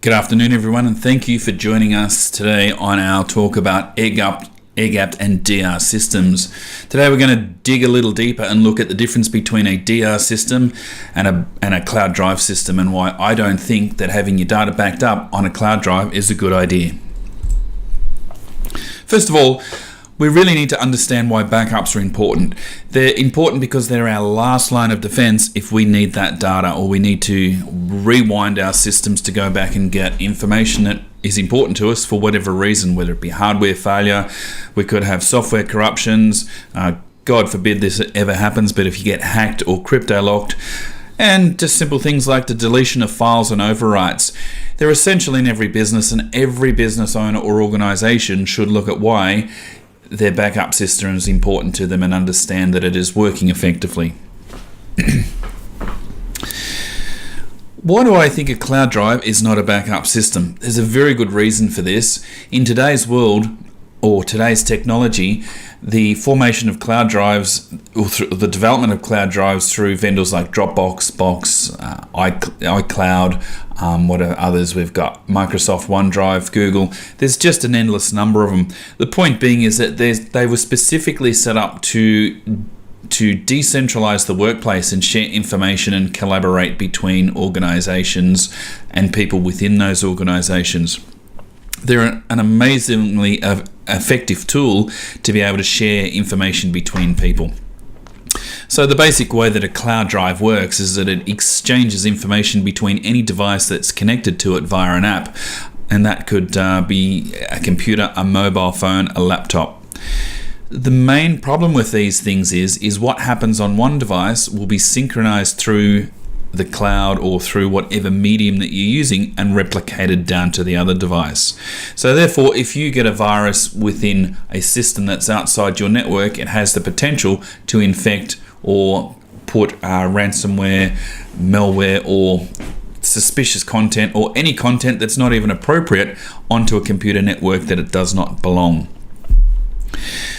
Good afternoon, everyone, and thank you for joining us today on our talk about air-gapped and DR systems. Today we're going to dig a little deeper and look at the difference between a DR system and a cloud drive system, and why I don't think that having your data backed up on a cloud drive is a good idea. First of all, we really need to understand why backups are important. They're important because they're our last line of defense if we need that data, or we need to rewind our systems to go back and get information that is important to us for whatever reason, whether it be hardware failure, we could have software corruptions, God forbid this ever happens, but if you get hacked or crypto locked, and just simple things like the deletion of files and overwrites. They're essential in every business, and every business owner or organization should look at why their backup system is important to them and understand that it is working effectively. Why do I think a cloud drive is not a backup system? There's a very good reason for this. In today's world, or today's technology, the formation of cloud drives, or the development of cloud drives through vendors like Dropbox, Box, iCloud, what are others we've got? Microsoft OneDrive, Google. There's just an endless number of them. The point being is that they were specifically set up to decentralize the workplace and share information and collaborate between organizations and people within those organizations. They're an amazingly effective tool to be able to share information between people. So the basic way that a cloud drive works is that it exchanges information between any device that's connected to it via an app, and that could be a computer, a mobile phone, a laptop. The main problem with these things is what happens on one device will be synchronized through the cloud or through whatever medium that you're using and replicated down to the other device. So therefore, if you get a virus within a system that's outside your network, it has the potential to infect or put ransomware, malware, or suspicious content, or any content that's not even appropriate onto a computer network that it does not belong.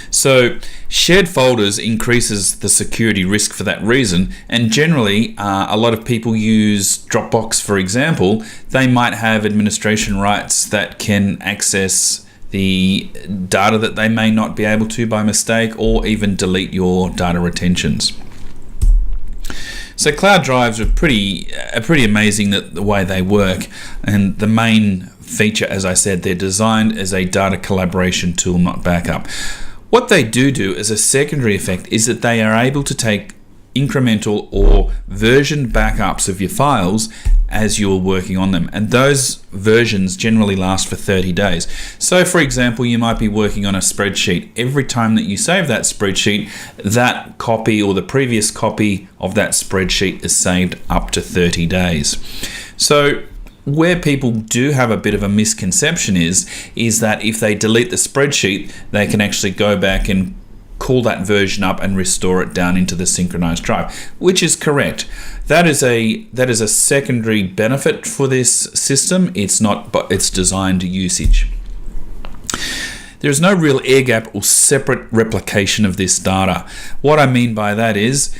So shared folders increases the security risk for that reason, and generally a lot of people use Dropbox, for example. They might have administration rights that can access the data that they may not be able to by mistake, or even delete your data retentions. So cloud drives are pretty amazing the way they work, and the main feature, as I said, they're designed as a data collaboration tool, not backup. What they do as a secondary effect is that they are able to take incremental or version backups of your files as you're working on them, and those versions generally last for 30 days. So for example, you might be working on a spreadsheet. Every time that you save that spreadsheet, that copy or the previous copy of that spreadsheet is saved up to 30 days. So where people do have a bit of a misconception is that if they delete the spreadsheet, they can actually go back and call that version up and restore it down into the synchronized drive, which is correct. That is a secondary benefit for this system. It's not, but it's designed usage. There's no real air gap or separate replication of this data. What I mean by that is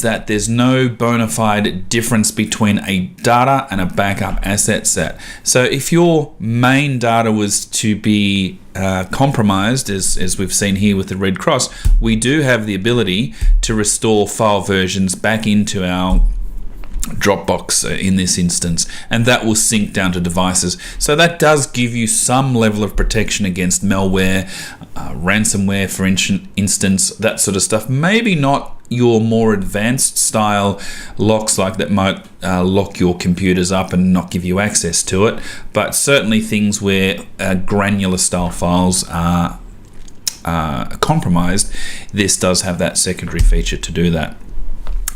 that there's no bona fide difference between a data and a backup asset set. So if your main data was to be compromised, as we've seen here with the Red Cross, we do have the ability to restore file versions back into our Dropbox in this instance, and that will sync down to devices. So that does give you some level of protection against malware, ransomware, for instance, that sort of stuff. Maybe not your more advanced style locks like that might lock your computers up and not give you access to it, but certainly things where granular style files are compromised, this does have that secondary feature to do that.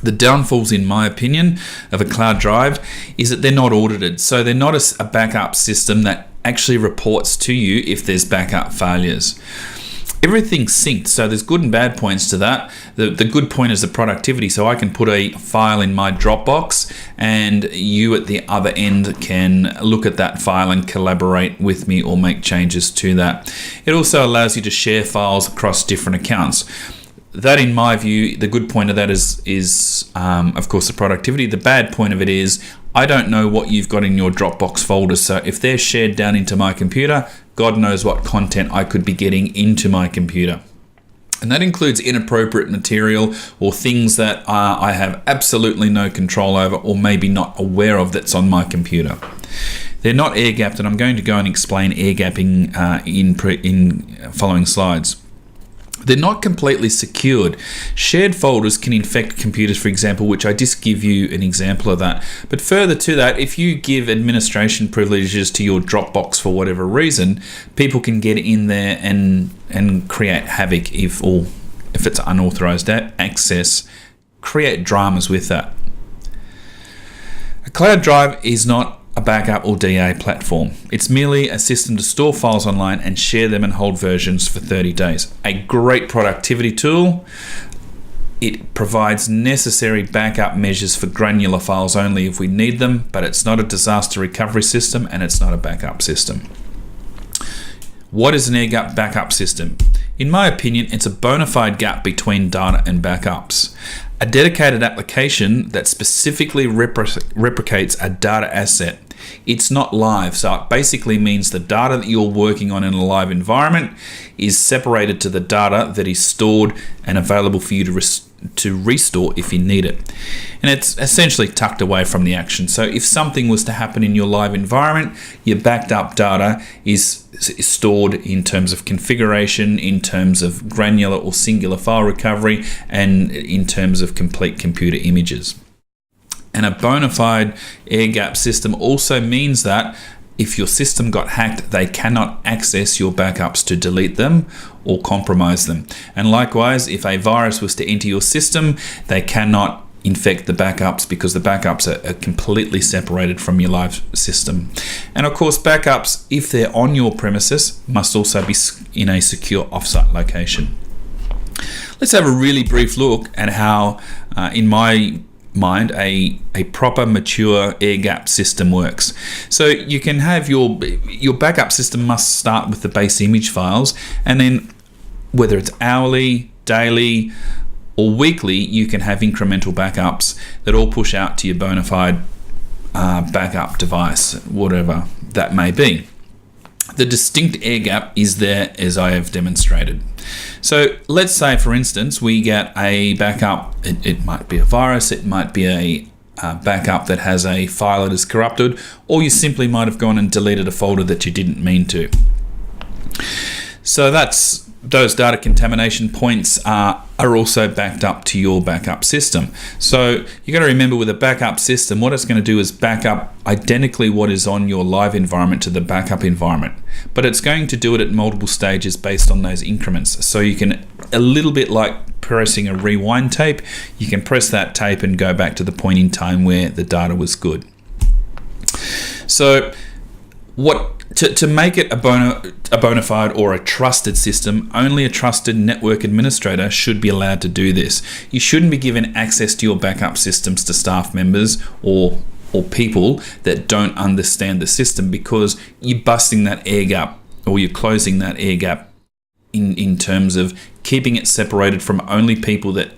The downfalls, in my opinion, of a cloud drive is that they're not audited. So they're not a backup system that actually reports to you if there's backup failures. Everything's synced, so there's good and bad points to that. The good point is the productivity. So I can put a file in my Dropbox and you at the other end can look at that file and collaborate with me or make changes to that. It also allows you to share files across different accounts. That, in my view, the good point of that is of course, the productivity. The bad point of it is I don't know what you've got in your Dropbox folders, so if they're shared down into my computer, God knows what content I could be getting into my computer. And that includes inappropriate material or things that I have absolutely no control over or maybe not aware of that's on my computer. They're not air-gapped, and I'm going to go and explain air-gapping in following slides. They're not completely secured. Shared folders can infect computers, for example, which I just give you an example of that. But further to that, if you give administration privileges to your Dropbox for whatever reason, people can get in there and create havoc if it's unauthorized access, create dramas with that. A cloud drive is not a backup or DA platform. It's merely a system to store files online and share them and hold versions for 30 days. A great productivity tool. It provides necessary backup measures for granular files only if we need them, but it's not a disaster recovery system and it's not a backup system. What is an air-gap backup system? In my opinion, it's a bona fide gap between data and backups. A dedicated application that specifically replicates a data asset. It's not live, so it basically means the data that you're working on in a live environment is separated to the data that is stored and available for you to restore if you need it. And it's essentially tucked away from the action. So if something was to happen in your live environment, your backed up data is stored in terms of configuration, in terms of granular or singular file recovery, and in terms of complete computer images. And a bona fide air-gap system also means that if your system got hacked, they cannot access your backups to delete them or compromise them. And likewise, if a virus was to enter your system, they cannot infect the backups because the backups are completely separated from your live system. And of course, backups, if they're on your premises, must also be in a secure offsite location. Let's have a really brief look at how, in my mind, a proper mature air-gap system works. So you can have your backup system must start with the base image files, and then whether it's hourly, daily, or weekly, you can have incremental backups that all push out to your bona fide backup device, whatever that may be. The distinct air gap is there as I have demonstrated. So let's say, for instance, we get a backup. It might be a virus, it might be a backup that has a file that is corrupted, or you simply might have gone and deleted a folder that you didn't mean to. So those data contamination points are also backed up to your backup system. So you got to remember, with a backup system, what it's going to do is back up identically what is on your live environment to the backup environment, but it's going to do it at multiple stages based on those increments. So you can, a little bit like pressing a rewind tape, you can press that tape and go back to the point in time where the data was good. So to make it a bona fide or a trusted system, only a trusted network administrator should be allowed to do this. You shouldn't be given access to your backup systems to staff members or people that don't understand the system, because you're busting that air gap, or you're closing that air gap in terms of keeping it separated from only people that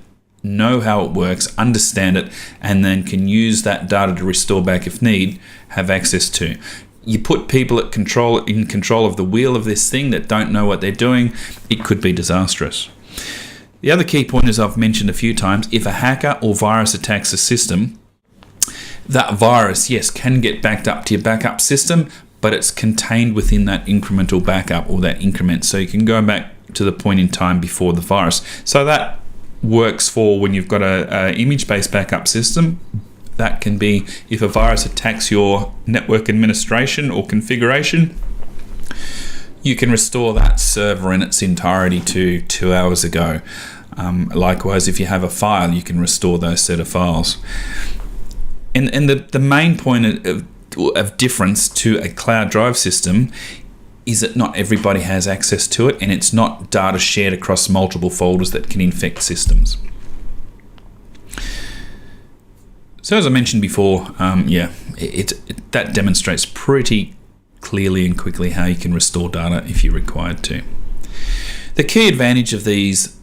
know how it works, understand it, and then can use that data to restore back if need, have access to. You put people in control of the wheel of this thing that don't know what they're doing, it could be disastrous. The other key point, as I've mentioned a few times, if a hacker or virus attacks a system, that virus, yes, can get backed up to your backup system, but it's contained within that incremental backup or that increment. So you can go back to the point in time before the virus. So that works for when you've got a image-based backup system. That can be if a virus attacks your network administration or configuration, you can restore that server in its entirety to 2 hours ago. Likewise, if you have a file, you can restore those set of files. And the main point of difference to a cloud drive system is that not everybody has access to it, and it's not data shared across multiple folders that can infect systems. So as I mentioned before, that demonstrates pretty clearly and quickly how you can restore data if you're required to. The key advantage of these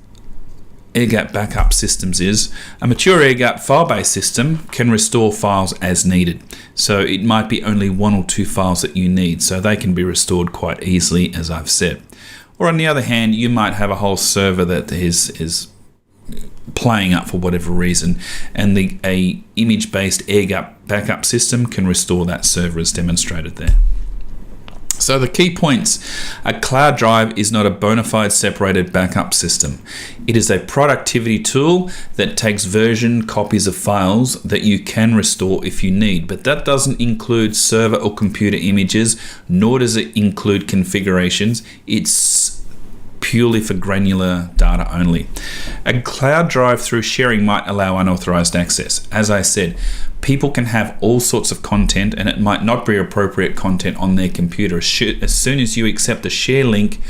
air-gapped backup systems is a mature air-gapped file-based system can restore files as needed. So it might be only 1 or 2 files that you need, so they can be restored quite easily, as I've said. Or on the other hand, you might have a whole server that is playing up for whatever reason, and a image-based air-gapped backup system can restore that server as demonstrated there. So the key points: a cloud drive is not a bona fide separated backup system. It is a productivity tool that takes version copies of files that you can restore if you need, but that doesn't include server or computer images, nor does it include configurations. It's purely for granular data only. A cloud drive through sharing might allow unauthorized access. As I said, people can have all sorts of content and it might not be appropriate content on their computer. As soon as you accept a share link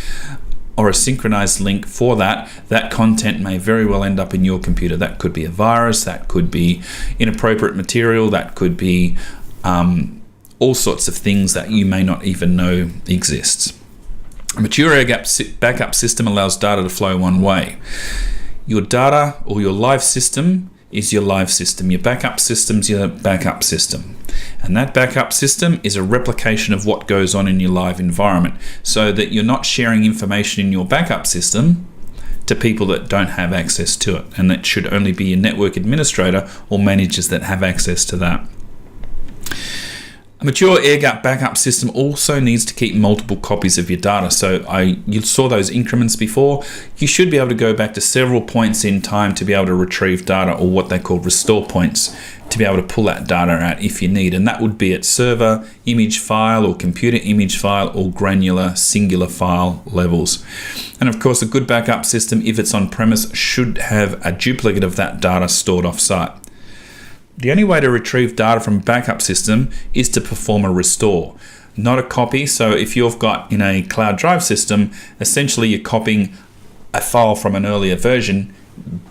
or a synchronized link for that content may very well end up in your computer. That could be a virus, that could be inappropriate material, that could be all sorts of things that you may not even know exists. A mature air-gapped backup system allows data to flow one way. Your data or your live system is your live system. Your backup system's your backup system. And that backup system is a replication of what goes on in your live environment, so that you're not sharing information in your backup system to people that don't have access to it. And that should only be your network administrator or managers that have access to that. A mature air-gapped backup system also needs to keep multiple copies of your data. So you saw those increments before. You should be able to go back to several points in time to be able to retrieve data, or what they call restore points, to be able to pull that data out if you need. And that would be at server, image file, or computer image file, or granular singular file levels. And of course, a good backup system, if it's on premise, should have a duplicate of that data stored off-site. The only way to retrieve data from a backup system is to perform a restore, not a copy. So if you've got in a cloud drive system, essentially you're copying a file from an earlier version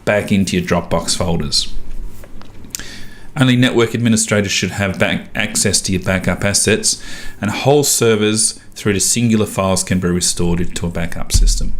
back into your Dropbox folders. Only network administrators should have access to your backup assets, and whole servers through to singular files can be restored into a backup system.